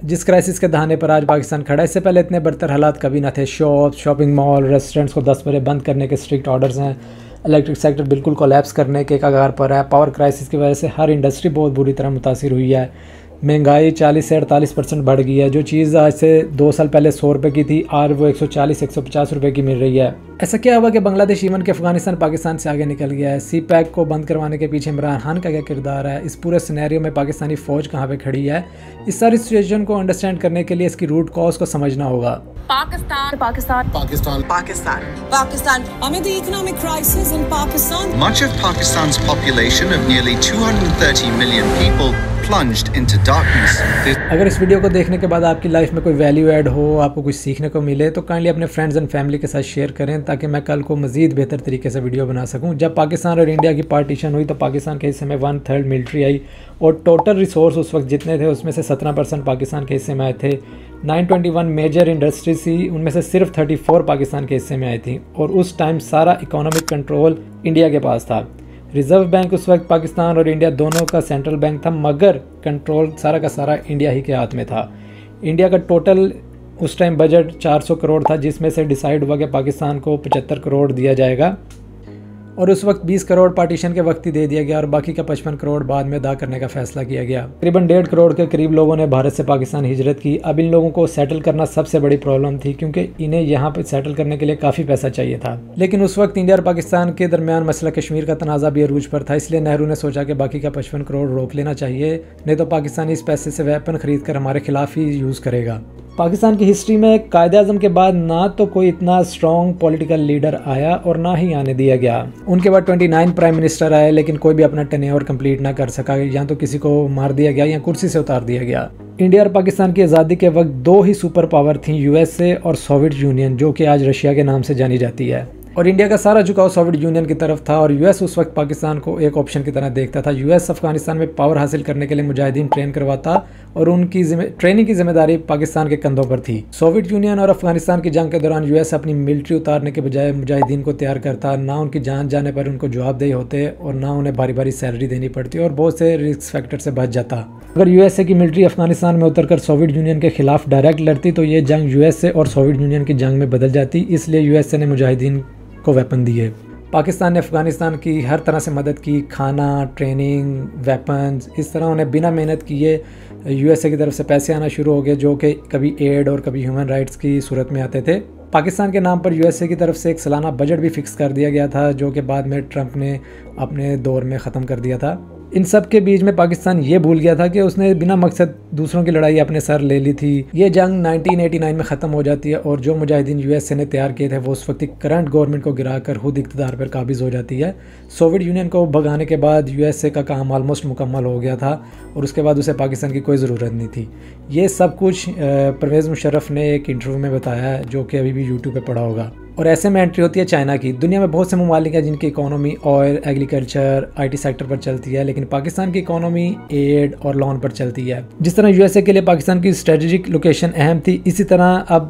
जिस क्राइसिस के दहाने पर आज पाकिस्तान खड़ा है। इससे पहले इतने बदतर हालात कभी ना थे। शॉपिंग मॉल, रेस्टोरेंट्स को 10 बजे बंद करने के स्ट्रिक्ट ऑर्डर्स हैं। इलेक्ट्रिक सेक्टर बिल्कुल कोलैप्स करने के कगार पर है। पावर क्राइसिस की वजह से हर इंडस्ट्री बहुत बुरी तरह मुतासिर हुई है। महंगाई 40 से 48% बढ़ गई है। जो चीज़ आज से 2 साल पहले 100 रुपये की थी, आज वो 140-150 रुपये की मिल रही है। ऐसा क्या हुआ कि बांग्लादेश इवन के अफगानिस्तान पाकिस्तान से आगे निकल गया है? सी पैक को बंद करवाने के पीछे इमरान खान का क्या किरदार है? इस पूरे सिनेरियो में पाकिस्तानी फ़ौज कहाँ पे खड़ी है? इस सारी सिचुएशन को अंडरस्टैंड करने के लिए इसकी रूट कॉज को समझना होगा। Pakistan, Pakistan, Pakistan, Pakistan, Pakistan. Amid the economic crisis in Pakistan, much of Pakistan's population of nearly 230 million people plunged into darkness. अगर इस वीडियो को देखने के बाद आपकी लाइफ में कोई वैल्यू ऐड हो, आपको कुछ सीखने को मिले, तो काइंडली अपने फ्रेंड्स एंड फैमिली के साथ शेयर करें ताकि मैं कल को मज़ीद बेहतर तरीके से वीडियो बना सकूं। जब पाकिस्तान और इंडिया की पार्टीशन हुई तो पाकिस्तान के हिस्से में 1/3 मिलिट्री आई और टोटल रिसोर्स उस वक्त जितने थे उसमें से 17% पाकिस्तान के हिस्से में आए थे। 921 मेजर इंडस्ट्रीज थी, उनमें से सिर्फ 34 पाकिस्तान के हिस्से में आई थी और उस टाइम सारा इकोनॉमिक कंट्रोल इंडिया के पास था। रिज़र्व बैंक उस वक्त पाकिस्तान और इंडिया दोनों का सेंट्रल बैंक था, मगर कंट्रोल सारा का सारा इंडिया ही के हाथ में था। इंडिया का टोटल उस टाइम बजट 400 करोड़ था, जिसमें से डिसाइड हुआ कि पाकिस्तान को 75 करोड़ दिया जाएगा और उस वक्त 20 करोड़ पार्टीशन के वक्त ही दे दिया गया और बाकी का 55 करोड़ बाद में अदा करने का फैसला किया गया। तकरीबन 1.5 करोड़ के करीब लोगों ने भारत से पाकिस्तान हिजरत की। अब इन लोगों को सेटल करना सबसे बड़ी प्रॉब्लम थी क्योंकि इन्हें यहाँ पे सेटल करने के लिए काफ़ी पैसा चाहिए था। लेकिन उस वक्त इंडिया और पाकिस्तान के दरमियान मसला कश्मीर का तनाज़ा भी अरूज पर था, इसलिए नेहरू ने सोचा कि बाकी का 55 करोड़ रोक लेना चाहिए, नहीं तो पाकिस्तान इस पैसे से वेपन खरीद कर हमारे खिलाफ ही यूज़ करेगा। पाकिस्तान की हिस्ट्री में कायद-ए-आज़म के बाद ना तो कोई इतना स्ट्रॉन्ग पॉलिटिकल लीडर आया और ना ही आने दिया गया। उनके बाद 29 प्राइम मिनिस्टर आए, लेकिन कोई भी अपना टेन्योर कंप्लीट ना कर सका। या तो किसी को मार दिया गया या कुर्सी से उतार दिया गया। इंडिया और पाकिस्तान की आज़ादी के वक्त 2 ही सुपर पावर थी, यूएसए और सोवियत यूनियन, जो कि आज रशिया के नाम से जानी जाती है। और इंडिया का सारा झुकाव सोवियत यूनियन की तरफ था और यूएस उस वक्त पाकिस्तान को एक ऑप्शन की तरह देखता था। यूएस अफगानिस्तान में पावर हासिल करने के लिए मुजाहिदीन ट्रेन करवाता और उनकी ट्रेनिंग की जिम्मेदारी पाकिस्तान के कंधों पर थी। सोवियत यूनियन और अफगानिस्तान की जंग के दौरान यूएस अपनी मिलिट्री उतारने के बजाय मुजाहिदीन को तैयार करता। ना उनकी जान जाने पर उनको जवाबदेही होते और ना उन्हें भारी भारी सैलरी देनी पड़ती और बहुत से रिस्क फैक्टर से बच जाता। अगर यूएसए की मिलिट्री अफगानिस्तान में उतरकर सोवियत यूनियन के खिलाफ डायरेक्ट लड़ती तो ये जंग यूएसए और सोवियत यूनियन की जंग में बदल जाती। इसलिए यूएसए ने मुजाहिदीन को वेपन दिए। पाकिस्तान ने अफगानिस्तान की हर तरह से मदद की, खाना, ट्रेनिंग, वेपन्स, इस तरह उन्हें बिना मेहनत किए यूएसए की तरफ से पैसे आना शुरू हो गए, जो कि कभी एड और कभी ह्यूमन राइट्स की सूरत में आते थे। पाकिस्तान के नाम पर यूएसए की तरफ से एक सालाना बजट भी फिक्स कर दिया गया था, जो कि बाद में ट्रंप ने अपने दौर में ख़त्म कर दिया था। इन सब के बीच में पाकिस्तान ये भूल गया था कि उसने बिना मकसद दूसरों की लड़ाई अपने सर ले ली थी। ये जंग 1989 में ख़त्म हो जाती है और जो मुजाहिदीन यूएसए ने तैयार किए थे वो उस वक्त करंट गवर्नमेंट को गिराकर खुद इक़्तिदार पर काबिज़ हो जाती है। सोवियत यूनियन को भगाने के बाद यूएसए का काम ऑलमोस्ट मुकम्मल हो गया था और उसके बाद उसे पाकिस्तान की कोई ज़रूरत नहीं थी। ये सब कुछ परवेज़ मुशर्रफ ने एक इंटरव्यू में बताया है, जो कि अभी भी यूट्यूब पर पड़ा होगा। और ऐसे में एंट्री होती है चाइना की। दुनिया में बहुत से ममालिक हैं जिनकी economy oil, agriculture, IT sector पर चलती है, लेकिन पाकिस्तान की इकोनॉमी एड और लोन पर चलती है। जिस तरह यूएसए के लिए पाकिस्तान की स्ट्रेटेजिक लोकेशन अहम थी, इसी तरह अब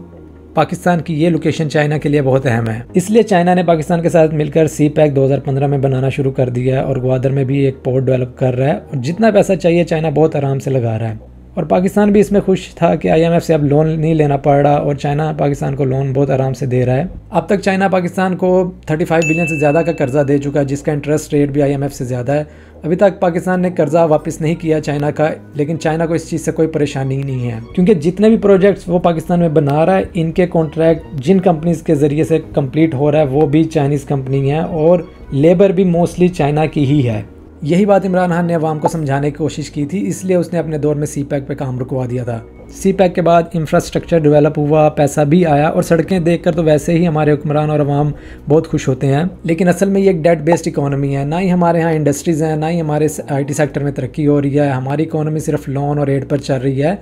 पाकिस्तान की ये लोकेशन चाइना के लिए बहुत अहम है। इसलिए चाइना ने पाकिस्तान के साथ मिलकर सी पैक 2015 में बनाना शुरू कर दिया है और ग्वादर में भी एक पोर्ट डेवलप कर रहा है और जितना पैसा चाहिए चाइना बहुत आराम से लगा रहा है। और पाकिस्तान भी इसमें खुश था कि आईएमएफ से अब लोन नहीं लेना पड़ रहा और चाइना पाकिस्तान को लोन बहुत आराम से दे रहा है। अब तक चाइना पाकिस्तान को 35 बिलियन से ज़्यादा का कर्जा दे चुका है, जिसका इंटरेस्ट रेट भी आईएमएफ से ज़्यादा है। अभी तक पाकिस्तान ने कर्जा वापस नहीं किया चाइना का, लेकिन चाइना को इस चीज़ से कोई परेशानी नहीं है क्योंकि जितने भी प्रोजेक्ट्स वो पाकिस्तान में बना रहा है, इनके कॉन्ट्रैक्ट जिन कंपनीज़ के ज़रिए से कंप्लीट हो रहा है वो भी चाइनीज़ कंपनी है और लेबर भी मोस्टली चाइना की ही है। यही बात इमरान खान ने अवाम को समझाने की कोशिश की थी, इसलिए उसने अपने दौर में सी पैक पे काम रुकवा दिया था। सी पैक के बाद इंफ्रास्ट्रक्चर डेवलप हुआ, पैसा भी आया और सड़कें देखकर तो वैसे ही हमारे हुक्मरान और अवाम बहुत खुश होते हैं, लेकिन असल में ये एक डेट बेस्ड इकोनॉमी है। ना ही हमारे यहाँ इंडस्ट्रीज़ हैं, ना ही हमारे आईटी सेक्टर में तरक्की हो रही है। हमारी इकोनॉमी सिर्फ लोन और एड पर चल रही है।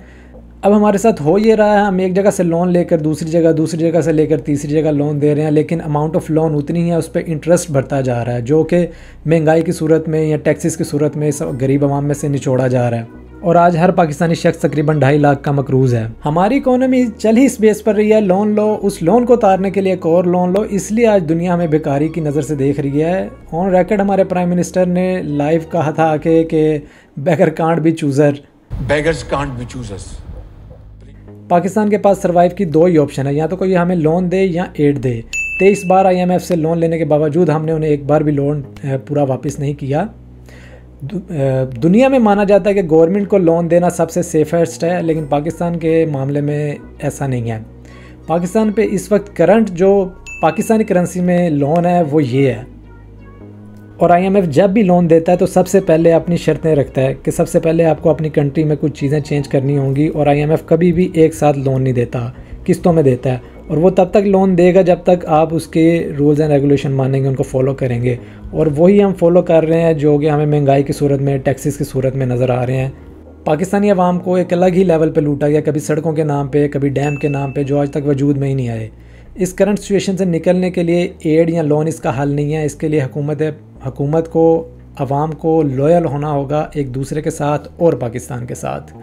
अब हमारे साथ हो ये रहा है, हम एक जगह से लोन लेकर दूसरी जगह से लेकर तीसरी जगह लोन दे रहे हैं, लेकिन अमाउंट ऑफ लोन उतनी ही है, उस पर इंटरेस्ट बढ़ता जा रहा है, जो कि महंगाई की सूरत में या टैक्सेस की सूरत में गरीब आवाम में से निचोड़ा जा रहा है। और आज हर पाकिस्तानी शख्स तकरीबन 2.5 लाख का मकरूज़ है। हमारी इकोनॉमी चल ही इस बेस पर रही है, लोन लो, उस लोन को उतारने के लिए एक और लोन लो, इसलिए आज दुनिया में बेकारी की नज़र से देख रही है। ऑन रिकॉर्ड हमारे प्राइम मिनिस्टर ने लाइव कहा था कि beggar can't be chooser, beggars can't be choosers. Pakistan के पास सर्वाइव की दो ही ऑप्शन है, या तो कोई हमें लोन दे या एड दे। 23 बार IMF से लोन लेने के बावजूद हमने उन्हें एक बार भी लोन पूरा वापस नहीं किया। दुनिया में माना जाता है कि गवर्नमेंट को लोन देना सबसे सेफेस्ट है, लेकिन पाकिस्तान के मामले में ऐसा नहीं है। पाकिस्तान पे इस वक्त करंट जो पाकिस्तानी करेंसी में लोन है वो ये है, और IMF जब भी लोन देता है तो सबसे पहले अपनी शर्तें रखता है कि सबसे पहले आपको अपनी कंट्री में कुछ चीज़ें चेंज करनी होंगी, और IMF कभी भी एक साथ लोन नहीं देता, किस्तों में देता है, और वो तब तक लोन देगा जब तक आप उसके रूल्स एंड रेगुलेशन मानेंगे, उनको फॉलो करेंगे। और वही हम फॉलो कर रहे हैं जो कि हमें महंगाई की सूरत में, टैक्सेस की सूरत में नज़र आ रहे हैं। पाकिस्तानी अवाम को एक अलग ही लेवल पे लूटा गया, कभी सड़कों के नाम पे, कभी डैम के नाम पे, जो आज तक वजूद में ही नहीं आए। इस करंट सिचुएशन से निकलने के लिए एड या लोन इसका हल नहीं है। इसके लिए हुकूमत को, अवाम को लॉयल होना होगा एक दूसरे के साथ और पाकिस्तान के साथ।